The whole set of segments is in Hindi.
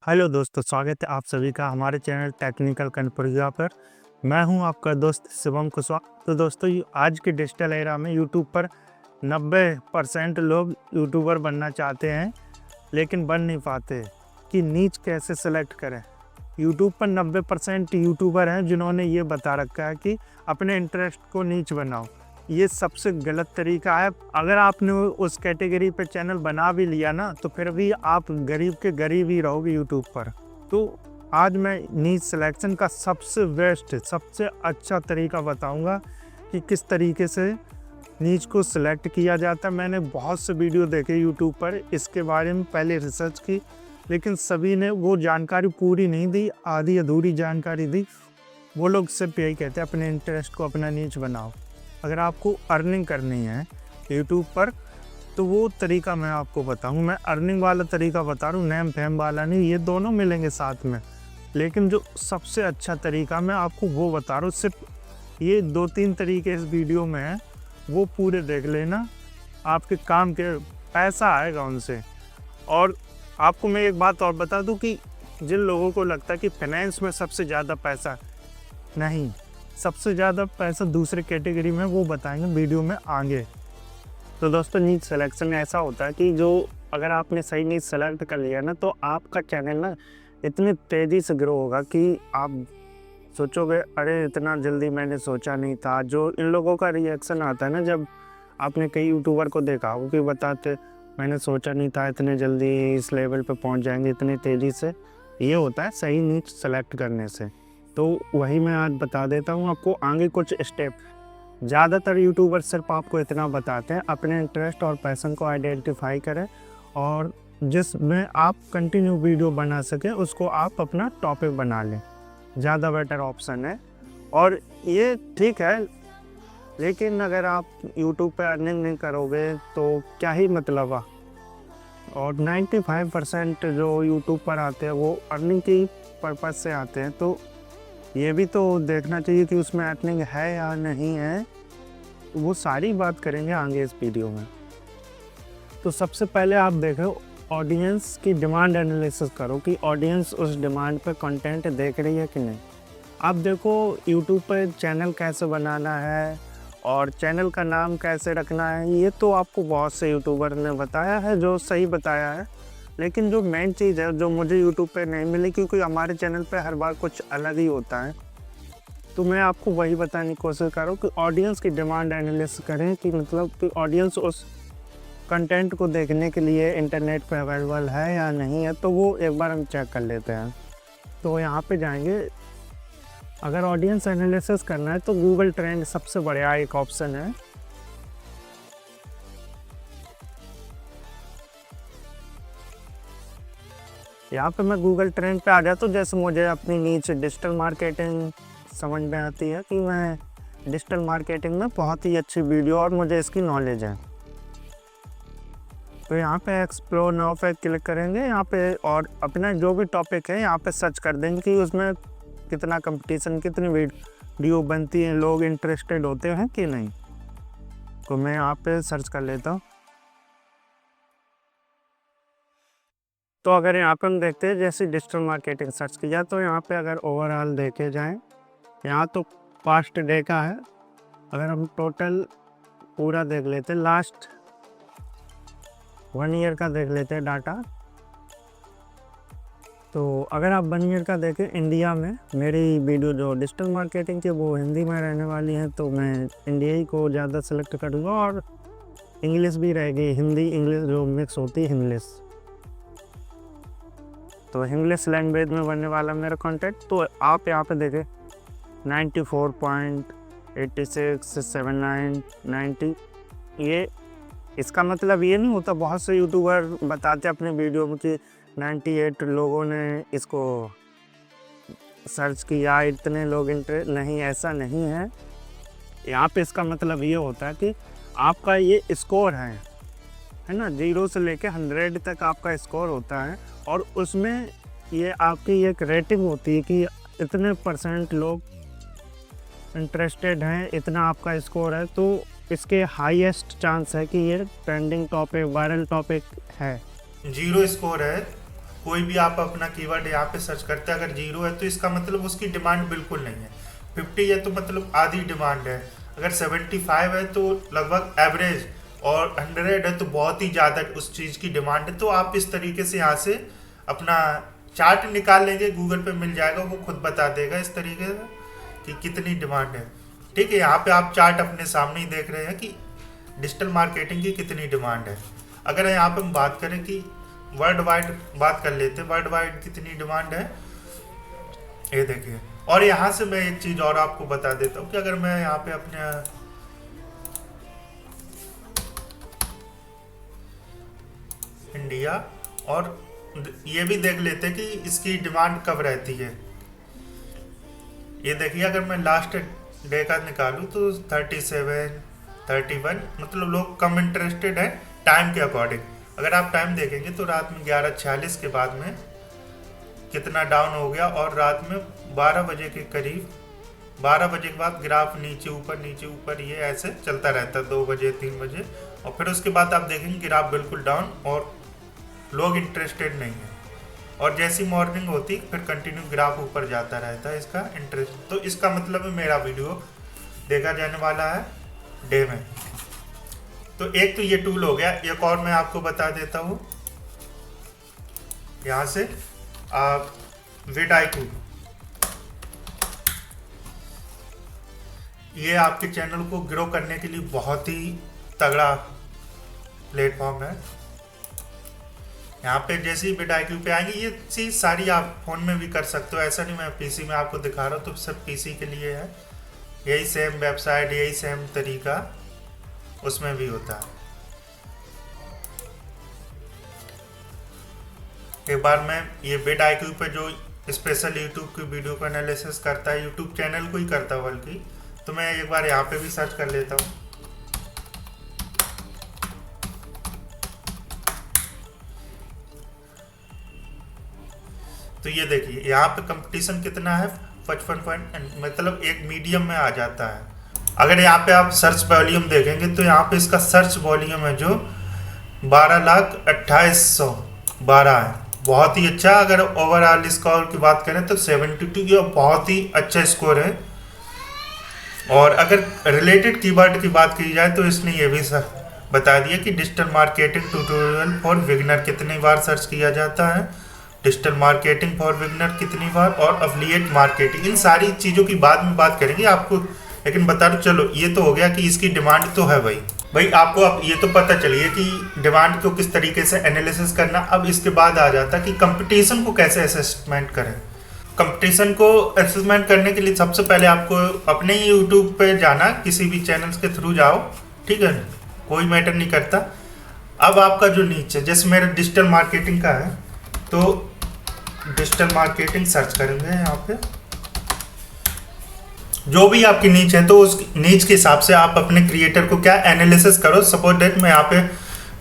हेलो दोस्तों, स्वागत है आप सभी का हमारे चैनल टेक्निकल कनपुरिया पर। मैं हूं आपका दोस्त शिवम कुशवाहा। तो दोस्तों, आज के डिजिटल एरा में यूट्यूब पर 90% लोग यूट्यूबर बनना चाहते हैं, लेकिन बन नहीं पाते कि नीच कैसे सेलेक्ट करें। यूट्यूब पर 90% यूट्यूबर हैं जिन्होंने ये बता रखा है कि अपने इंटरेस्ट को नीच बनाओ। ये सबसे गलत तरीका है। अगर आपने उस कैटेगरी पे चैनल बना भी लिया ना, तो फिर भी आप गरीब के गरीब ही रहोगे यूट्यूब पर। तो आज मैं नीच सिलेक्शन का सबसे बेस्ट, सबसे अच्छा तरीका बताऊंगा कि किस तरीके से नीच को सिलेक्ट किया जाता है। मैंने बहुत से वीडियो देखे यूट्यूब पर, इसके बारे में पहले रिसर्च की, लेकिन सभी ने वो जानकारी पूरी नहीं दी, आधी अधूरी जानकारी दी। वो लोग सिर्फ यही कहते हैं अपने इंटरेस्ट को अपना नीच बनाओ। अगर आपको अर्निंग करनी है यूट्यूब पर, तो वो तरीका मैं आपको बताऊँ। मैं अर्निंग वाला तरीका बता रहा हूँ, नेम फेम वाला नहीं। ये दोनों मिलेंगे साथ में, लेकिन जो सबसे अच्छा तरीका मैं आपको वो बता रहा हूँ। सिर्फ ये 2-3 तरीके इस वीडियो में है, वो पूरे देख लेना, आपके काम के पैसा आएगा उनसे। और आपको मैं एक बात और बता दूं कि जिन लोगों को लगता है कि फाइनेंस में सबसे ज़्यादा पैसा, नहीं, सबसे ज़्यादा पैसा दूसरे कैटेगरी में, वो बताएंगे वीडियो में आगे। तो दोस्तों, नीच सिलेक्शन ऐसा होता है कि जो अगर आपने सही नीच सेलेक्ट कर लिया ना, तो आपका चैनल ना इतनी तेज़ी से ग्रो होगा कि आप सोचोगे अरे इतना जल्दी मैंने सोचा नहीं था। जो इन लोगों का रिएक्शन आता है ना, जब आपने कई यूट्यूबर को देखा हो कि बताते मैंने सोचा नहीं था इतने जल्दी इस लेवल पे पहुंच जाएंगे इतनी तेज़ी से, ये होता है सही नीच सेलेक्ट करने से। तो वही मैं आज बता देता हूँ आपको आगे कुछ स्टेप। ज़्यादातर यूट्यूबर सिर्फ आपको इतना बताते हैं, अपने इंटरेस्ट और पैशन को आइडेंटिफाई करें और जिसमें आप कंटिन्यू वीडियो बना सकें उसको आप अपना टॉपिक बना लें, ज़्यादा बेटर ऑप्शन है। और ये ठीक है, लेकिन अगर आप यूट्यूब पे अर्निंग नहीं करोगे तो क्या ही मतलब है। और 95% जो यूट्यूब पर आते हैं वो अर्निंग की पर्पज़ से आते हैं, तो ये भी तो देखना चाहिए कि उसमें अर्निंग है या नहीं है। वो सारी बात करेंगे आगे इस वीडियो में। तो सबसे पहले आप देखो, ऑडियंस की डिमांड एनालिसिस करो कि ऑडियंस उस डिमांड पे कंटेंट देख रही है कि नहीं। आप देखो यूट्यूब पे चैनल कैसे बनाना है और चैनल का नाम कैसे रखना है, ये तो आपको बहुत से यूट्यूबर ने बताया है, जो सही बताया है। लेकिन जो मेन चीज़ है जो मुझे यूट्यूब पे नहीं मिली, क्योंकि हमारे चैनल पे हर बार कुछ अलग ही होता है, तो मैं आपको वही बताने की कोशिश कर रहा हूँ कि ऑडियंस की डिमांड एनालिसिस करें कि मतलब कि ऑडियंस उस कंटेंट को देखने के लिए इंटरनेट पे अवेलेबल है या नहीं है। तो वो एक बार हम चेक कर लेते हैं। तो यहाँ पे जाएंगे, अगर ऑडियंस एनालिसिस करना है तो गूगल ट्रेंड सबसे बढ़िया एक ऑप्शन है। यहाँ पे मैं गूगल ट्रेंड पे आ गया। तो जैसे मुझे अपनी नीच डिजिटल मार्केटिंग समझ में आती है कि मैं डिजिटल मार्केटिंग में बहुत ही अच्छी वीडियो और मुझे इसकी नॉलेज है, तो यहाँ पे एक्सप्लोर नाउ पे क्लिक करेंगे यहाँ पे, और अपना जो भी टॉपिक है यहाँ पे सर्च कर देंगे कि उसमें कितना कंपटीशन, कितनी वीडियो बनती है, लोग इंटरेस्टेड होते हैं कि नहीं। तो मैं यहाँ पे सर्च कर लेता हूँ। तो अगर यहाँ पे हम देखते हैं जैसे डिजिटल मार्केटिंग सर्च किया, तो यहाँ पे अगर ओवरऑल देखे जाएं, यहाँ तो पास्ट डे का है। अगर हम टोटल पूरा देख लेते हैं, लास्ट 1 ईयर का देख लेते हैं डाटा। तो अगर आप 1 ईयर का देखें इंडिया में, मेरी वीडियो जो डिजिटल मार्केटिंग की वो हिंदी में रहने वाली है, तो मैं इंडिया ही को ज़्यादा सेलेक्ट करूँगा। और इंग्लिश भी रहेगी, हिंदी इंग्लिश जो मिक्स होती है इंग्लिश, तो इंग्लिश लैंग्वेज में बनने वाला मेरा कंटेंट। तो आप यहाँ पे देखें 94.86 79 90, ये इसका मतलब ये नहीं होता। बहुत से यूट्यूबर बताते अपने वीडियो में कि 98 लोगों ने इसको सर्च किया, इतने लोग इंटरेस्ट, नहीं, ऐसा नहीं है। यहाँ पे इसका मतलब ये होता है कि आपका ये स्कोर है ना, 0 से लेके 100 तक आपका स्कोर होता है, और उसमें ये आपकी एक रेटिंग होती है कि इतने % लोग इंटरेस्टेड हैं, इतना आपका स्कोर है। तो इसके हाईएस्ट चांस है कि ये ट्रेंडिंग टॉपिक, वायरल टॉपिक है। 0 स्कोर है, कोई भी आप अपना कीवर्ड यहाँ पे सर्च करते हैं, अगर 0 है तो इसका मतलब उसकी डिमांड बिल्कुल नहीं है। 50 है तो मतलब आधी डिमांड है, अगर 75 है तो लगभग एवरेज, और 100 है तो बहुत ही ज़्यादा उस चीज़ की डिमांड है। तो आप इस तरीके से यहाँ से अपना चार्ट निकाल लेंगे, गूगल पे मिल जाएगा, वो खुद बता देगा इस तरीके से कि कितनी डिमांड है। ठीक है, यहाँ पे आप चार्ट अपने सामने ही देख रहे हैं कि डिजिटल मार्केटिंग की कितनी डिमांड है। अगर यहाँ पे हम बात करें कि वर्ल्ड वाइड बात कर लेते हैं, वर्ल्ड वाइड कितनी डिमांड है, ये देखिए। और यहाँ से मैं एक चीज़ और आपको बता देता हूँ कि अगर मैं यहाँ पे अपने इंडिया, और ये भी देख लेते हैं कि इसकी डिमांड कब रहती है। ये देखिए, अगर मैं लास्ट डे का निकालूँ तो 37, 31, मतलब लोग कम इंटरेस्टेड है टाइम के अकॉर्डिंग। अगर आप टाइम देखेंगे तो रात में 11:46 के बाद में कितना डाउन हो गया, और रात में 12 बजे के करीब, 12 बजे के बाद ग्राफ नीचे ऊपर ये ऐसे चलता रहता है 2 बजे 3 बजे, और फिर उसके बाद आप देखेंगे ग्राफ बिल्कुल डाउन और लोग इंटरेस्टेड नहीं है। और जैसी मॉर्निंग होती फिर कंटिन्यू ग्राफ ऊपर जाता रहता है इसका इंटरेस्ट। तो इसका मतलब मेरा वीडियो देखा जाने वाला है डे में। तो एक तो ये टूल हो गया, एक और मैं आपको बता देता हूँ यहाँ से, आप vidIQ, ये आपके चैनल को ग्रो करने के लिए बहुत ही तगड़ा प्लेटफॉर्म है। यहाँ पे जैसे ही vidIQ पे आएंगे, ये चीज़ सारी आप फ़ोन में भी कर सकते हो, ऐसा नहीं मैं पीसी में आपको दिखा रहा हूँ, तो सब पीसी के लिए है। यही सेम वेबसाइट, यही सेम तरीका उसमें भी होता है। एक बार मैं ये vidIQ पे जो स्पेशल यूट्यूब की वीडियो का एनालिसिस करता है, यूट्यूब चैनल को ही करता है बल्कि, तो मैं एक बार यहाँ पे भी सर्च कर लेता हूँ। तो ये देखिए यहाँ पे कंपटीशन कितना है, 55 मतलब एक मीडियम में आ जाता है। अगर यहाँ पे आप सर्च वॉल्यूम देखेंगे तो यहाँ पे इसका सर्च वॉल्यूम है जो 12,28,12 है, बहुत ही अच्छा। अगर ओवरऑल स्कोर की बात करें तो 72, ये बहुत ही अच्छा स्कोर है। और अगर रिलेटेड कीवर्ड की बात की जाए तो इसने ये भी बता दिया कि digital marketing tutorial for beginner कितनी बार सर्च किया जाता है, डिजिटल मार्केटिंग फॉर बिगिनर कितनी बार, और अफिलिएट मार्केटिंग, इन सारी चीज़ों की बाद में बात करेंगे आपको। लेकिन बता दो, चलो ये तो हो गया कि इसकी डिमांड तो है भाई आपको अब ये तो पता चलिए कि डिमांड को किस तरीके से एनालिसिस करना। अब इसके बाद आ जाता कि कंपटीशन को कैसे असेसमेंट करें। कंपटीशन को असेसमेंट करने के लिए सबसे पहले आपको अपने ही यूट्यूब पे जाना, किसी भी चैनल्स के थ्रू जाओ, ठीक है, कोई मैटर नहीं करता। अब आपका जो नीच है, जैसे मेरा डिजिटल मार्केटिंग का है तो डिजिटल मार्केटिंग सर्च करेंगे यहाँ पे, जो भी आपकी नीच है तो उस नीच के हिसाब से आप अपने क्रिएटर को क्या एनालिसिस करो। सपोज दैट मैं यहाँ पे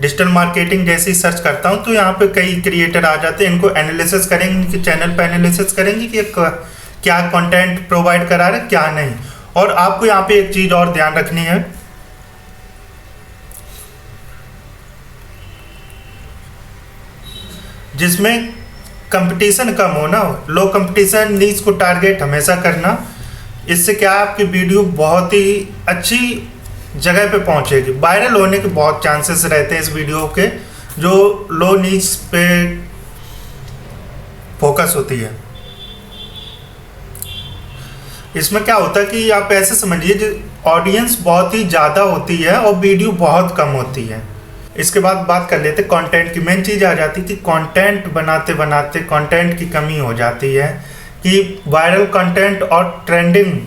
डिजिटल मार्केटिंग जैसे ही सर्च करता हूँ तो यहाँ पे कई क्रिएटर आ जाते हैं, इनको एनालिसिस करेंगे, इनके चैनल पे एनालिसिस करेंगे कि क्या कंटेंट प्रोवाइड करा रहे क्या नहीं। और आपको यहाँ पे एक चीज़ और ध्यान रखनी है, जिसमें कंपटीशन कम हो ना, लो कंपटीशन, नीच को टारगेट हमेशा करना। इससे क्या आपकी वीडियो बहुत ही अच्छी जगह पे पहुंचेगी, वायरल होने के बहुत चांसेस रहते हैं इस वीडियो के, जो लो नीच पे फोकस होती है। इसमें क्या होता है कि आप ऐसे समझिए ऑडियंस बहुत ही ज़्यादा होती है और वीडियो बहुत कम होती है। इसके बाद बात कर लेते कंटेंट की। मेन चीज़ आ जाती है कि कंटेंट बनाते बनाते कंटेंट की कमी हो जाती है, कि वायरल कंटेंट और ट्रेंडिंग।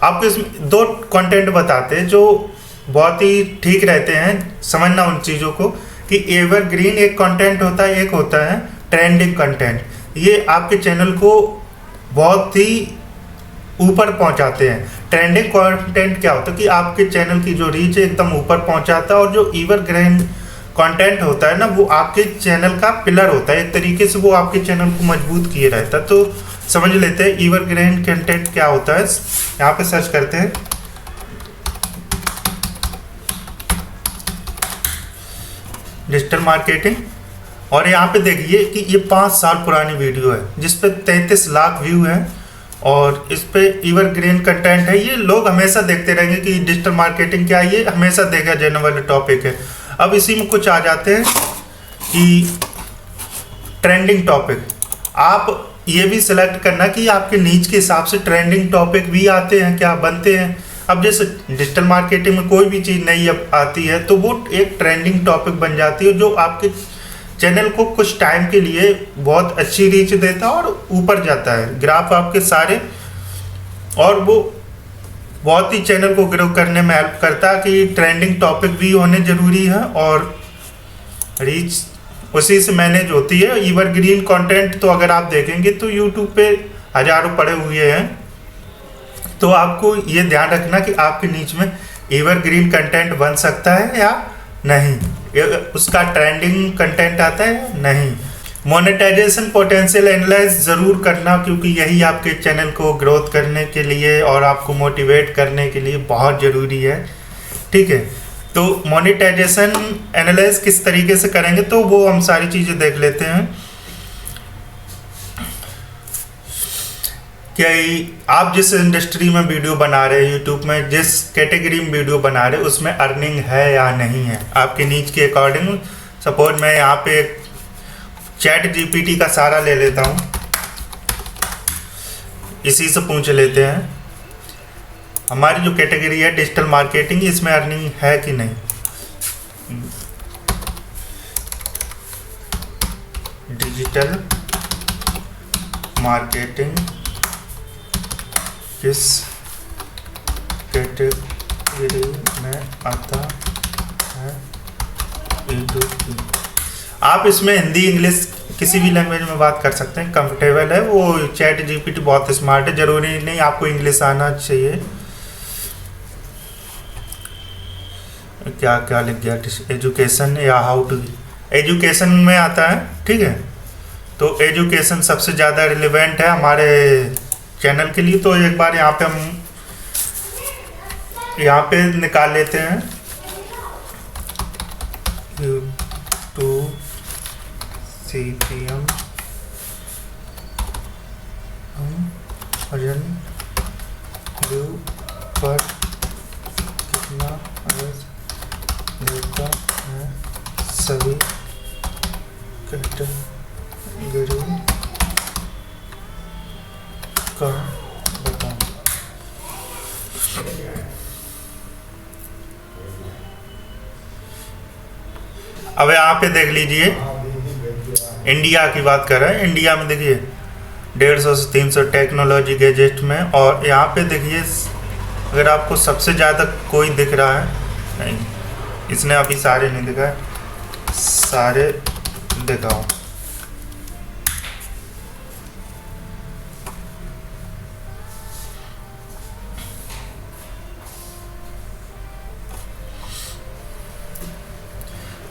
आपको इसमें दो कंटेंट बताते हैं जो बहुत ही ठीक रहते हैं, समझना उन चीज़ों को, कि एवरग्रीन एक कंटेंट होता है, एक होता है ट्रेंडिंग कंटेंट। ये आपके चैनल को बहुत ही ऊपर पहुंचाते हैं। ट्रेंडिंग कंटेंट क्या होता है कि आपके चैनल की जो रीच है एकदम ऊपर पहुंचाता है, और जो एवरग्रीन कंटेंट होता है ना, वो आपके चैनल का पिलर होता है, एक तरीके से वो आपके चैनल को मजबूत किए रहता है। तो समझ लेते हैं एवरग्रीन कंटेंट क्या होता है। यहाँ पे सर्च करते हैं डिजिटल मार्केटिंग और यहाँ पे देखिए कि ये 5 साल पुरानी वीडियो है जिस पे 33 लाख व्यू है और इस पे एवरग्रीन कंटेंट है। ये लोग हमेशा देखते रहेंगे कि डिजिटल मार्केटिंग क्या है, ये हमेशा देखा जाने वाला टॉपिक है। अब इसी में कुछ आ जाते हैं कि ट्रेंडिंग टॉपिक, आप ये भी सिलेक्ट करना कि आपके नीच के हिसाब से ट्रेंडिंग टॉपिक भी आते हैं क्या, बनते हैं। अब जैसे डिजिटल मार्केटिंग में कोई भी चीज़ नई अब आती है तो वो एक ट्रेंडिंग टॉपिक बन जाती है जो आपके चैनल को कुछ टाइम के लिए बहुत अच्छी रीच देता है और ऊपर जाता है ग्राफ आपके सारे, और वो बहुत ही चैनल को ग्रो करने में हेल्प करता है कि ट्रेंडिंग टॉपिक भी होने ज़रूरी है और रीच उसी से मैनेज होती है। एवरग्रीन कंटेंट तो अगर आप देखेंगे तो यूट्यूब पे हज़ारों पड़े हुए हैं, तो आपको ये ध्यान रखना कि आपके नीच में एवरग्रीन कंटेंट बन सकता है या नहीं, उसका ट्रेंडिंग कंटेंट आता है या नहीं। मोनेटाइजेशन पोटेंशियल एनालाइज ज़रूर करना, क्योंकि यही आपके चैनल को ग्रोथ करने के लिए और आपको मोटिवेट करने के लिए बहुत ज़रूरी है। ठीक है, तो मोनेटाइजेशन एनालाइज किस तरीके से करेंगे तो वो हम सारी चीज़ें देख लेते हैं। कि आप जिस इंडस्ट्री में वीडियो बना रहे हैं, यूट्यूब में जिस कैटेगरी में वीडियो बना रहे हैं उसमें अर्निंग है या नहीं है आपके नीच के अकॉर्डिंग। सपोज मैं यहाँ पे चैट जीपीटी का सहारा ले लेता हूँ, इसी से पूछ लेते हैं हमारी जो कैटेगरी है डिजिटल मार्केटिंग, इसमें अर्निंग है कि नहीं। डिजिटल मार्केटिंग किस कैटेगरी में आता है यूट्यूब की। आप इसमें हिंदी इंग्लिश किसी भी लैंग्वेज में बात कर सकते हैं, कंफर्टेबल है। वो चैट जीपीटी बहुत स्मार्ट है, ज़रूरी नहीं आपको इंग्लिश आना चाहिए। क्या क्या लिख गया, एजुकेशन या हाउ टू, एजुकेशन में आता है। ठीक है, तो एजुकेशन सबसे ज़्यादा रिलेवेंट है हमारे चैनल के लिए। तो एक बार यहाँ पे हम यहाँ पे निकाल लेते हैं यूट्यूब CPM व्यू पर कितना देता है सभी कैटेगरी का बताओ। अब यहाँ पे देख लीजिए, इंडिया की बात कर रहे हैं। इंडिया में देखिए 150 से 300 टेक्नोलॉजी गैजेट में, और यहाँ पे देखिए अगर आपको सबसे ज़्यादा कोई दिख रहा है, नहीं इसने अभी सारे नहीं दिखाए, सारे दिखाओ।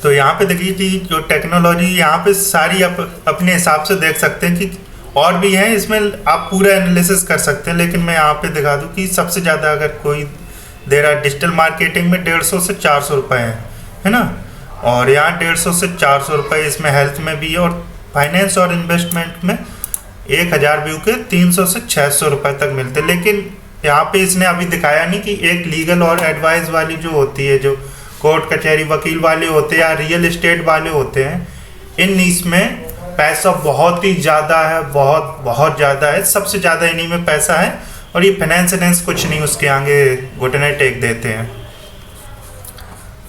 तो यहाँ पे देखिए कि जो टेक्नोलॉजी यहाँ पे सारी आप अपने हिसाब से देख सकते हैं कि और भी हैं, इसमें आप पूरा एनालिसिस कर सकते हैं। लेकिन मैं यहाँ पे दिखा दूँ कि सबसे ज़्यादा अगर कोई दे रहा है डिजिटल मार्केटिंग में 150 से 400 रुपये है ना, और यहाँ 150 से 400 रुपये इसमें हेल्थ में भी है, और फाइनेंस और इन्वेस्टमेंट में 1000 व्यू के 300 से 600 रुपये तक मिलते। लेकिन यहाँ पे इसने अभी दिखाया नहीं कि एक लीगल और एडवाइस वाली जो होती है, जो कोर्ट कचहरी वकील वाले होते हैं या रियल एस्टेट वाले होते हैं, इन नीच में पैसा बहुत ही ज़्यादा है, बहुत ज़्यादा है। सबसे ज़्यादा इन्हीं में पैसा है, और ये फाइनेंस कुछ नहीं उसके आगे घुटने टेक देते हैं।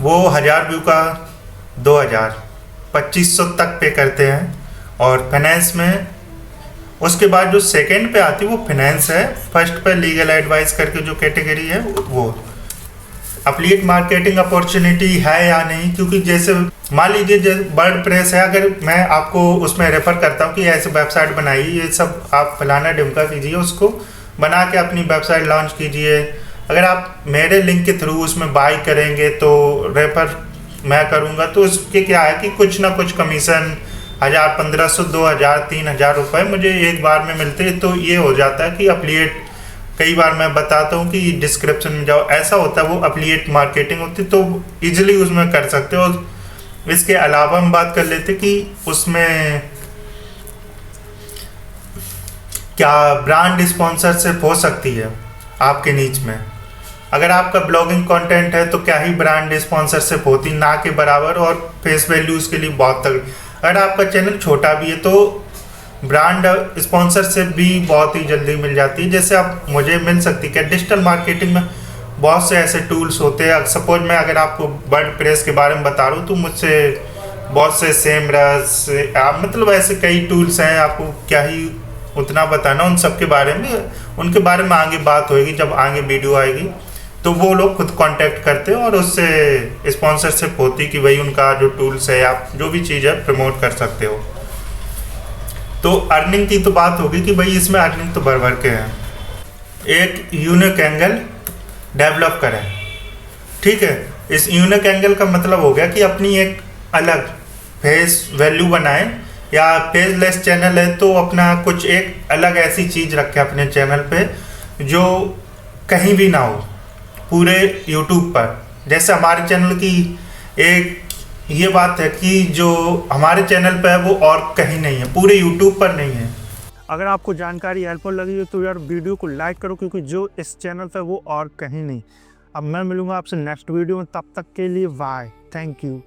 वो 1000 व्यू का 2000 2500 तक पे करते हैं। और फाइनेंस में उसके बाद जो सेकंड पे आती है वो फाइनेंस है, फर्स्ट पे लीगल एडवाइस करके जो कैटेगरी है वो। एफिलिएट मार्केटिंग अपॉर्चुनिटी है या नहीं, क्योंकि जैसे मान लीजिए जैसे वर्डप्रेस है, अगर मैं आपको उसमें रेफर करता हूँ कि ऐसे वेबसाइट बनाइए, ये सब आप फलाना ढिमका कीजिए, उसको बना के अपनी वेबसाइट लॉन्च कीजिए। अगर आप मेरे लिंक के थ्रू उसमें बाई करेंगे तो रेफर मैं करूँगा, तो उसके क्या है कि कुछ ना कुछ कमीशन 1000, 1500, 2000, 3000 रुपये मुझे एक बार में मिलते हैं। तो ये हो जाता है कि एफिलिएट, कई बार मैं बताता हूँ कि डिस्क्रिप्शन में जाओ, ऐसा होता है, वो एफिलिएट मार्केटिंग होती है, तो इजीली उसमें कर सकते हो। इसके अलावा हम बात कर लेते कि उसमें क्या ब्रांड स्पॉन्सरशिप हो सकती है आपके नीच में। अगर आपका ब्लॉगिंग कंटेंट है तो क्या ही ब्रांड स्पॉन्सरशिप होती, ना के बराबर, और फेस वैल्यू उसके लिए बहुत तगड़ी। अगर आपका चैनल छोटा भी है तो ब्रांड स्पॉन्सरशिप भी बहुत ही जल्दी मिल जाती है। जैसे आप मुझे मिल सकती है, क्या डिजिटल मार्केटिंग में बहुत से ऐसे टूल्स होते हैं। सपोज मैं अगर आपको वर्डप्रेस के बारे में बता रहा हूँ तो मुझसे बहुत से सेमरस मतलब ऐसे कई टूल्स हैं, आपको क्या ही उतना बताना उन सब के बारे में। उनके बारे में आगे बात होगी, जब आगे वीडियो आएगी तो वो लोग खुद कांटेक्ट करते हैं और उससे स्पॉन्सरशिप होती कि भाई उनका जो टूल्स है आप जो भी चीज़ है प्रमोट कर सकते हो। तो अर्निंग की तो बात होगी कि भाई इसमें अर्निंग तो भर भर के है। एक यूनिक एंगल डेवलप करें, ठीक है। इस यूनिक एंगल का मतलब हो गया कि अपनी एक अलग फेस वैल्यू बनाएं, या फेसलेस चैनल है तो अपना कुछ एक अलग ऐसी चीज़ रखें अपने चैनल पे जो कहीं भी ना हो पूरे यूट्यूब पर। जैसे हमारे चैनल की एक ये बात है कि जो हमारे चैनल पे है वो और कहीं नहीं है, पूरे यूट्यूब पर नहीं है। अगर आपको जानकारी हेल्पफुल लगी हो तो यार वीडियो को लाइक करो, क्योंकि जो इस चैनल पे वो और कहीं नहीं। अब मैं मिलूंगा आपसे नेक्स्ट वीडियो में, तब तक के लिए बाय, थैंक यू।